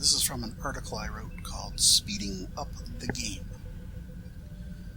This is from an article I wrote called Speeding Up the Game.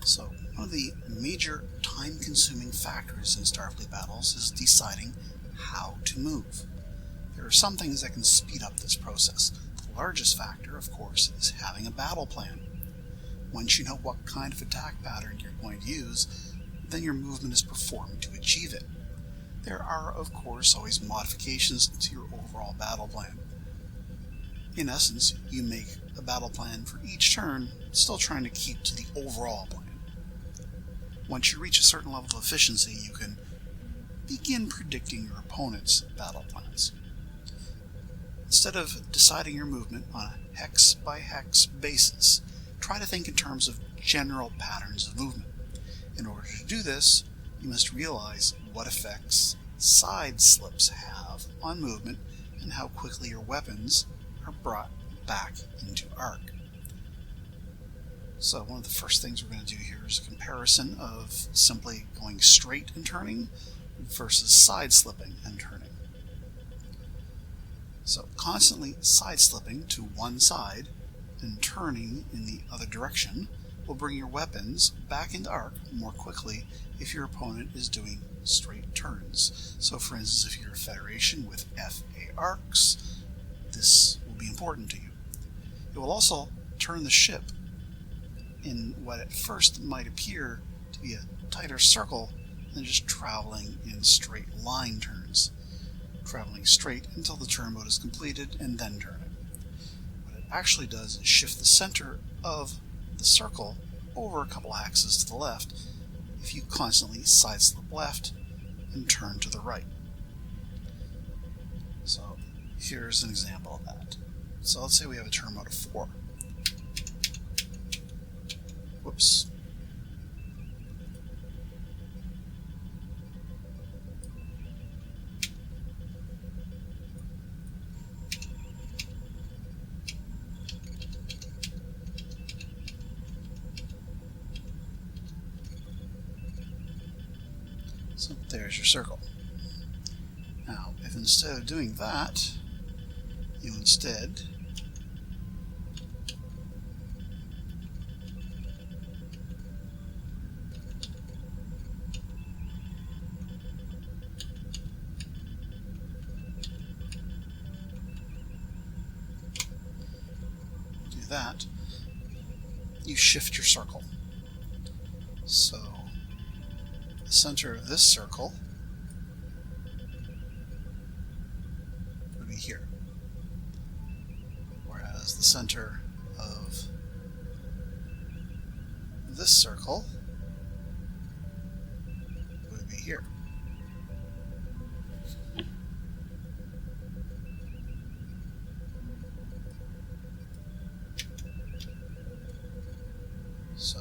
So, one of the major time-consuming factors in Starfleet battles is deciding how to move. There are some things that can speed up this process. The largest factor, of course, is having a battle plan. Once you know what kind of attack pattern you're going to use, then your movement is performed to achieve it. There are, of course, always modifications to your overall battle plan. In essence, you make a battle plan for each turn, still trying to keep to the overall plan. Once you reach a certain level of efficiency, you can begin predicting your opponent's battle plans. Instead of deciding your movement on a hex-by-hex basis, try to think in terms of general patterns of movement. In order to do this, you must realize what effects side slips have on movement and how quickly your weapons are brought back into arc. So one of the first things we're going to do here is a comparison of simply going straight and turning versus side slipping and turning. So constantly side slipping to one side and turning in the other direction will bring your weapons back into arc more quickly if your opponent is doing straight turns. So for instance, if you're a Federation with FA arcs, this will be important to you. It will also turn the ship in what at first might appear to be a tighter circle than just traveling in straight line turns. Traveling straight until the turn mode is completed and then turning. What it actually does is shift the center of the circle over a couple axes to the left if you constantly side slip left and turn to the right. So here's an example of that. So let's say we have a turn mode of 4. Whoops. So there's your circle. Now, if instead of doing that, you instead do that, you shift your circle. So the center of this circle would be here, whereas the center of this circle would be here. So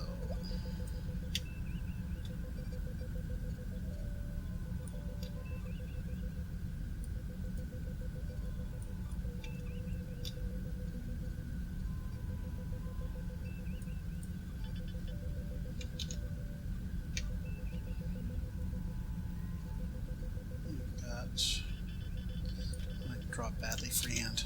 I might drop badly freehand.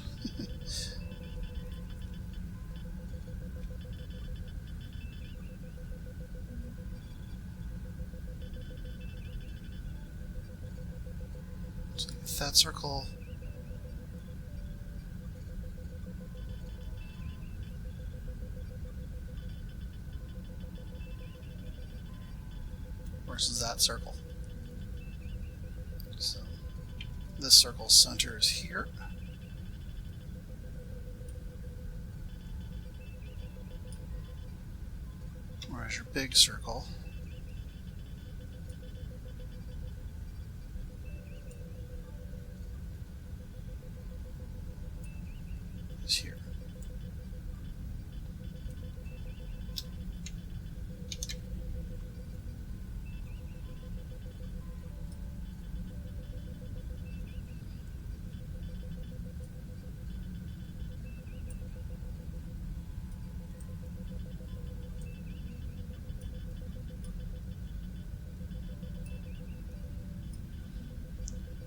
So with that circle, versus that circle. So this circle's center is here. Whereas your big circle is here.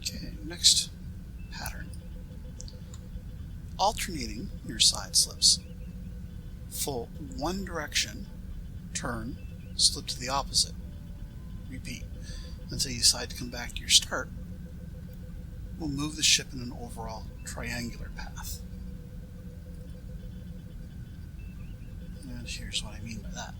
Okay, next pattern. alternating your side slips. Full one direction, turn, slip to the opposite. Repeat until you decide to come back to your start. We'll move the ship in an overall triangular path. And here's what I mean by that.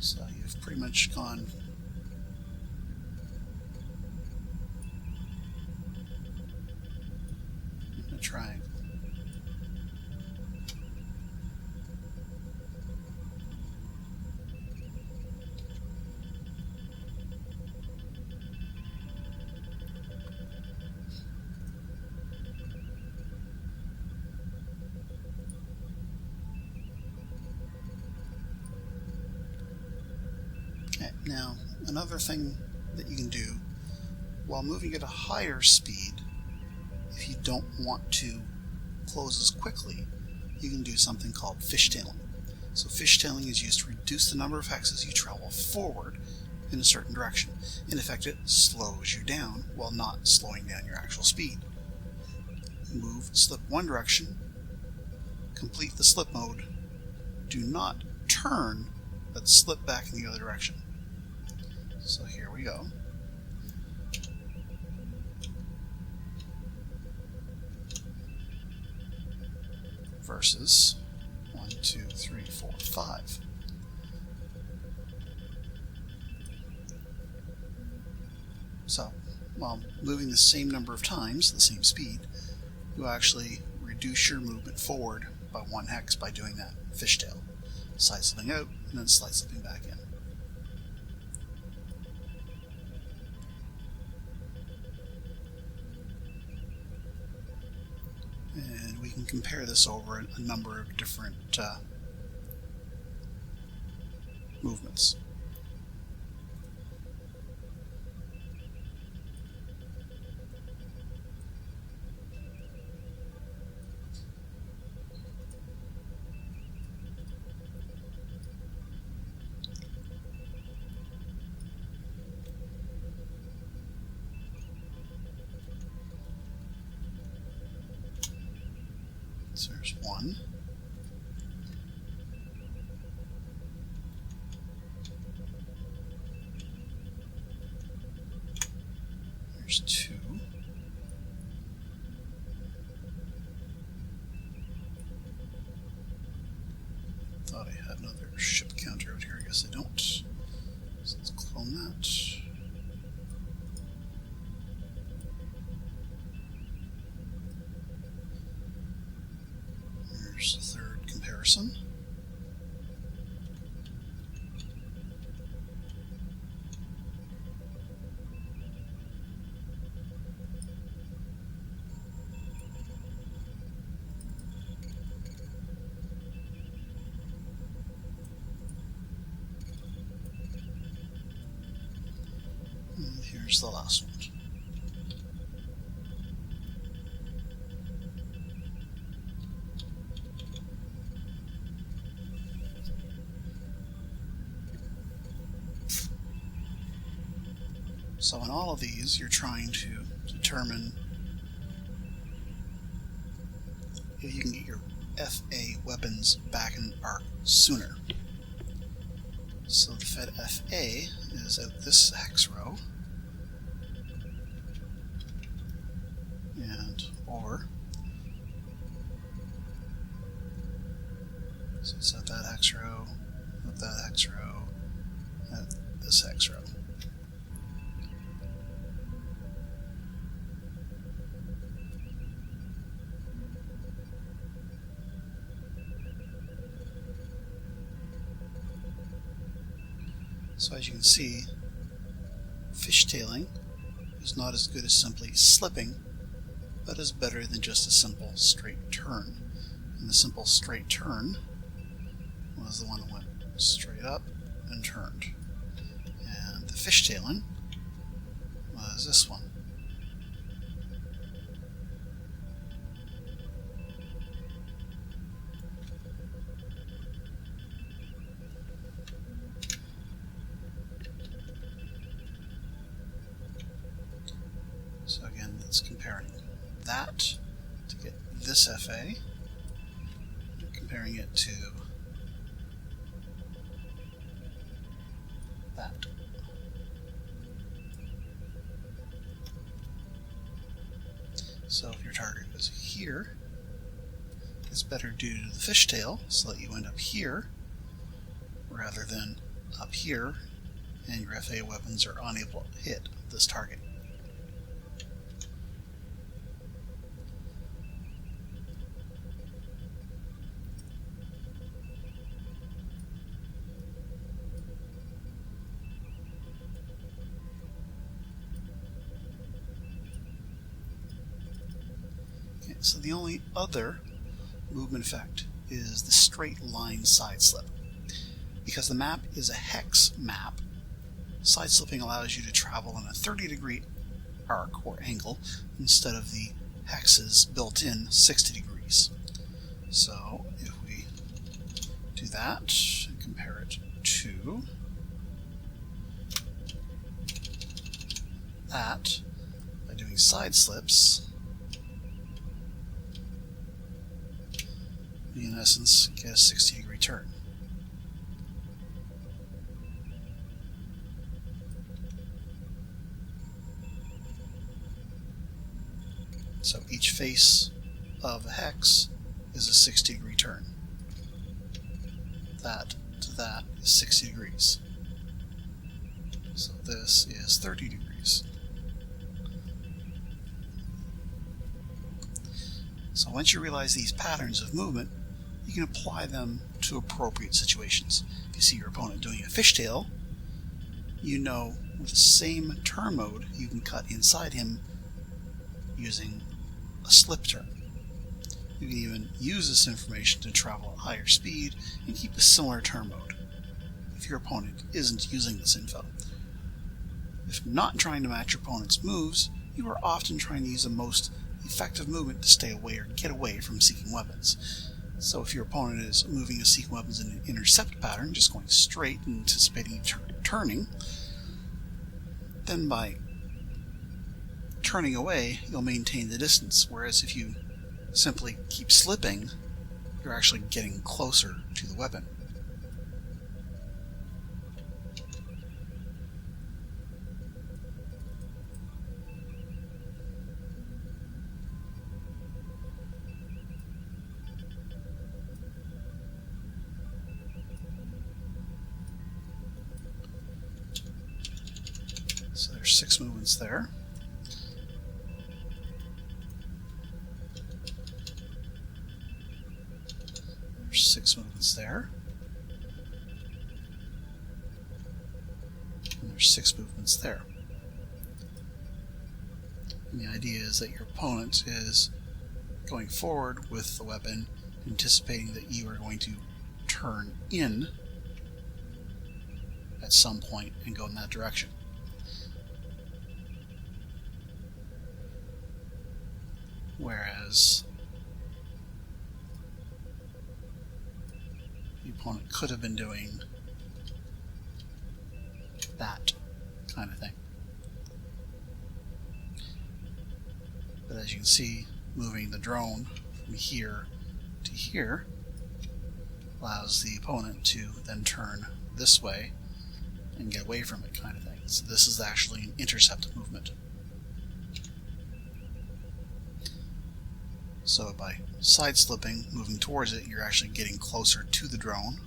So you've pretty much gone in a triangle. Now, another thing that you can do while moving at a higher speed, if you don't want to close as quickly, you can do something called fishtailing. So fishtailing is used to reduce the number of hexes you travel forward in a certain direction. In effect, it slows you down while not slowing down your actual speed. Move, slip one direction, complete the slip mode, do not turn, but slip back in the other direction. So here we go. Versus 1, 2, 3, 4, 5. So, while moving the same number of times, the same speed, you actually reduce your movement forward by 1 hex by doing that fishtail. Side slipping out, and then slide slipping back in. And we can compare this over a number of different movements. So there's 1. There's 2. Thought I had another ship counter out here. I guess I don't. So let's clone that. There's the third comparison. And here's the last one. So in all of these, you're trying to determine if you can get your FA weapons back in arc sooner. So the Fed FA is out this hex row and over. So it's at that hex row, at that hex row, at this hex row. So as you can see, fishtailing is not as good as simply slipping, but is better than just a simple straight turn. And the simple straight turn was the one that went straight up and turned. And the fishtailing was this one. So again, it's comparing that to get this FA, comparing it to that. So if your target was here, it's better due to the fishtail, so that you end up here rather than up here, and your FA weapons are unable to hit this target. So the only other movement effect is the straight line side slip. Because the map is a hex map, side slipping allows you to travel in a 30-degree arc or angle instead of the hex's built-in 60 degrees. So if we do that and compare it to that by doing side slips, we in essence get a 60-degree turn. So each face of a hex is a 60-degree turn. That to that is 60 degrees. So this is 30 degrees. So once you realize these patterns of movement, you can apply them to appropriate situations. If you see your opponent doing a fishtail, you know with the same turn mode you can cut inside him using a slip turn. You can even use this information to travel at higher speed and keep a similar turn mode if your opponent isn't using this info. If not trying to match your opponent's moves, you are often trying to use the most effective movement to stay away or get away from seeking weapons. So if your opponent is moving to seek weapons in an intercept pattern, just going straight and anticipating turning, then by turning away, you'll maintain the distance. Whereas if you simply keep slipping, you're actually getting closer to the weapon. So there's 6 movements there. There's 6 movements there. And there's 6 movements there. And the idea is that your opponent is going forward with the weapon, anticipating that you are going to turn in at some point and go in that direction. Whereas the opponent could have been doing that kind of thing. But as you can see, moving the drone from here to here allows the opponent to then turn this way and get away from it, kind of thing. So this is actually an intercept movement. So by side slipping, moving towards it, you're actually getting closer to the drone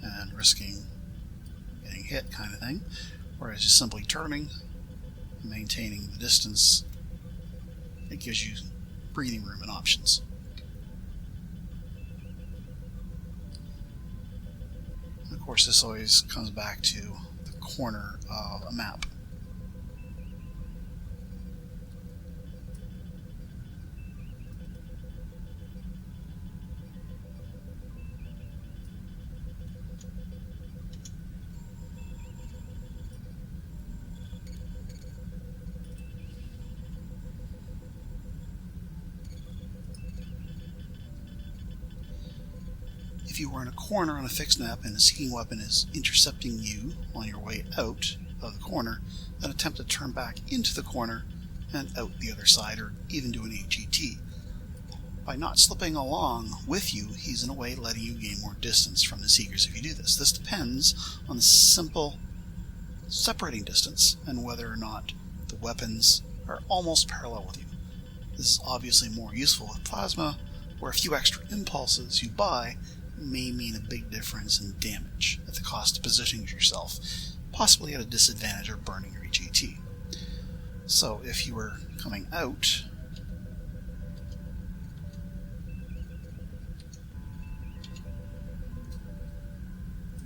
and risking getting hit, kind of thing. Whereas just simply turning and maintaining the distance, it gives you breathing room and options. And of course, this always comes back to the corner of a map. If you were in a corner on a fixed map and a seeking weapon is intercepting you on your way out of the corner, then attempt to turn back into the corner and out the other side, or even do an HET. By not slipping along with you, he's in a way letting you gain more distance from the seekers if you do this. This depends on the simple separating distance and whether or not the weapons are almost parallel with you. This is obviously more useful with plasma, where a few extra impulses you buy may mean a big difference in damage at the cost of positioning yourself, possibly at a disadvantage of burning your HET. So if you were coming out,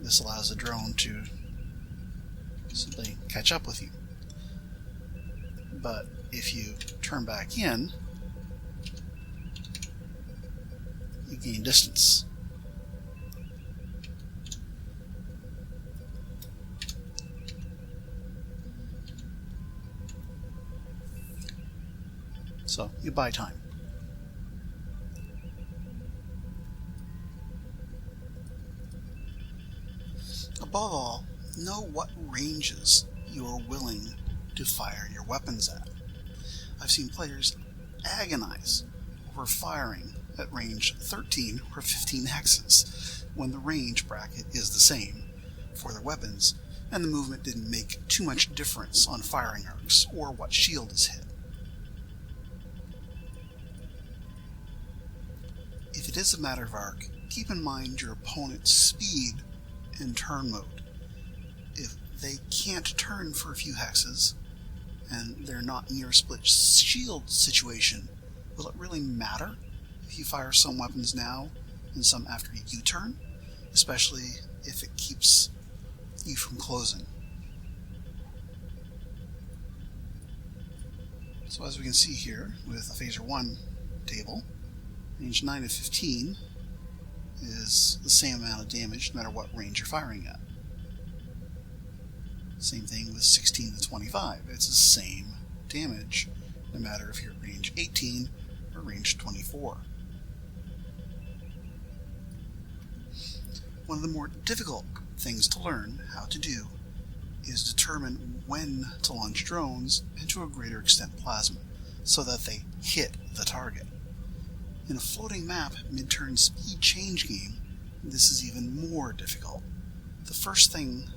this allows the drone to simply catch up with you. But if you turn back in, you gain distance. So you buy time. Above all, know what ranges you are willing to fire your weapons at. I've seen players agonize over firing at range 13 or 15 hexes when the range bracket is the same for their weapons and the movement didn't make too much difference on firing arcs or what shield is hit. If it is a matter of arc, keep in mind your opponent's speed and turn mode. If they can't turn for a few hexes, and they're not near a split shield situation, will it really matter if you fire some weapons now and some after you turn? Especially if it keeps you from closing. So as we can see here with a Phaser 1 table, range 9 to 15 is the same amount of damage no matter what range you're firing at. Same thing with 16 to 25. It's the same damage no matter if you're range 18 or range 24. One of the more difficult things to learn how to do is determine when to launch drones and to a greater extent plasma so that they hit the target. In a floating map mid-turn speed change game, this is even more difficult. The first thing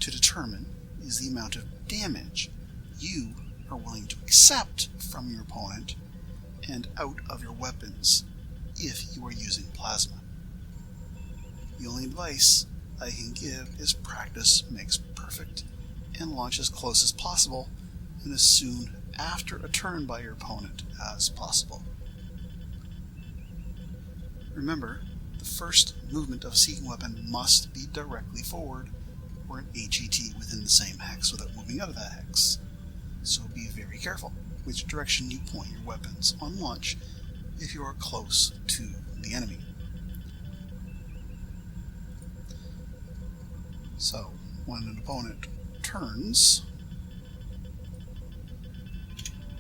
to determine is the amount of damage you are willing to accept from your opponent and out of your weapons if you are using plasma. The only advice I can give is practice makes perfect, and launch as close as possible and as soon after a turn by your opponent as possible. Remember, the first movement of a seeking weapon must be directly forward or an HET within the same hex without moving out of that hex. So be very careful which direction you point your weapons on launch if you are close to the enemy. So, when an opponent turns,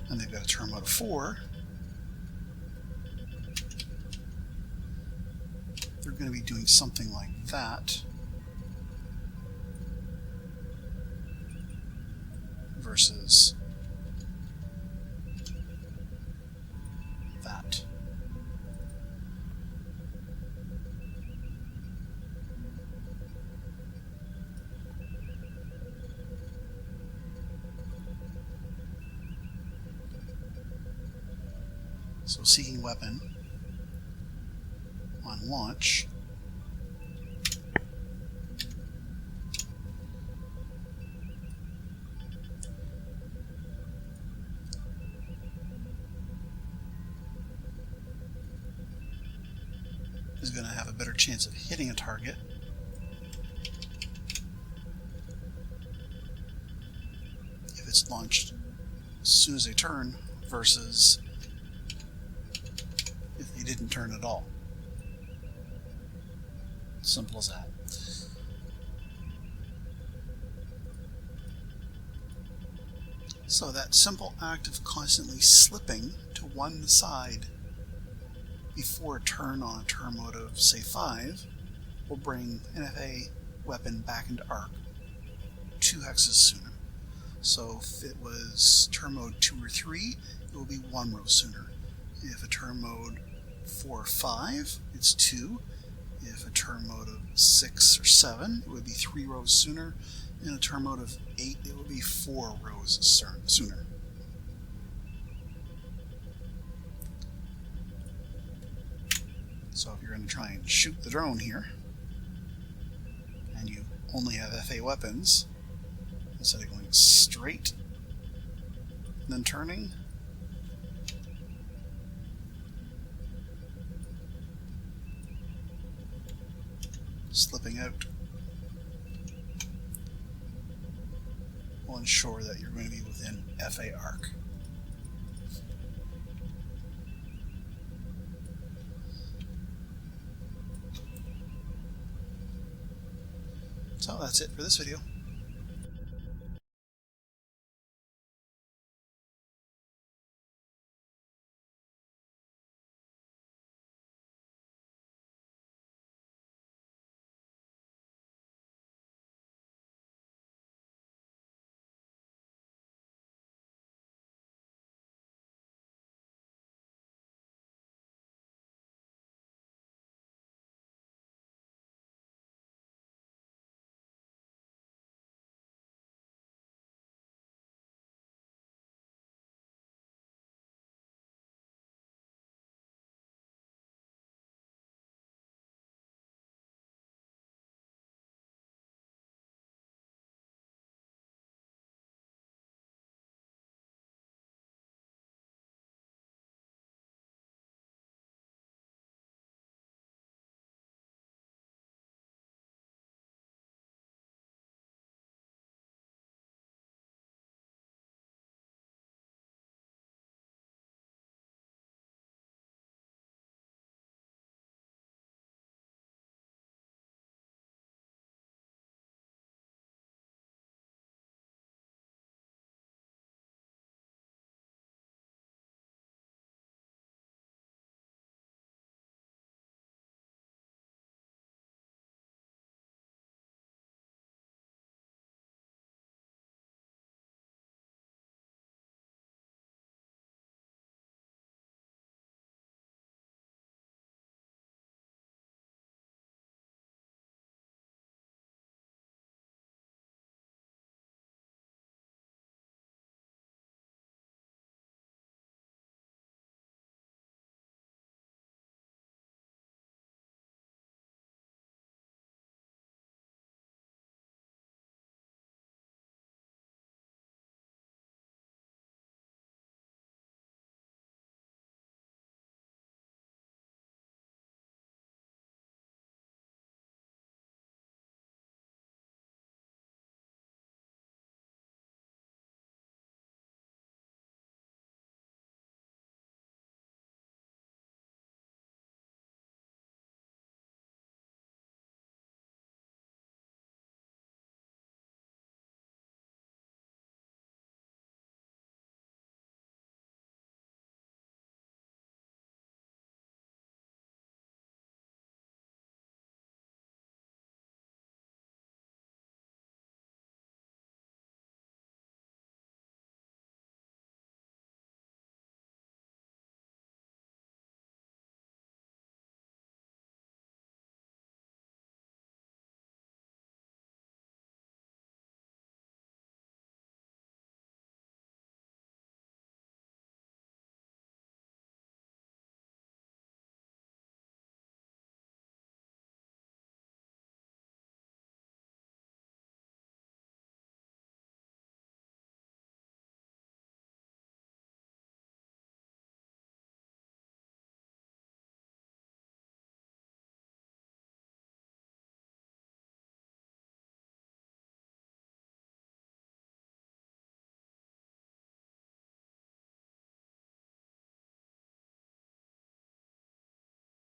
and they've got a turn mode of 4, they're going to be doing something like that versus that. So seeking weapon on launch is going to have a better chance of hitting a target if it's launched as soon as they turn versus if they didn't turn at all. Simple as that. So that simple act of constantly slipping to one side before a turn on a turn mode of, say, 5, will bring an FA weapon back into arc 2 hexes sooner. So if it was turn mode 2 or 3, it will be 1 row sooner. If a turn mode 4 or 5, it's 2. If a turn mode of 6 or 7, it would be 3 rows sooner. In a turn mode of 8, it would be 4 rows sooner. So if you're going to try and shoot the drone here, and you only have FA weapons, instead of going straight, then turning, slipping out, will ensure that you're going to be within FA arc. So that's it for this video.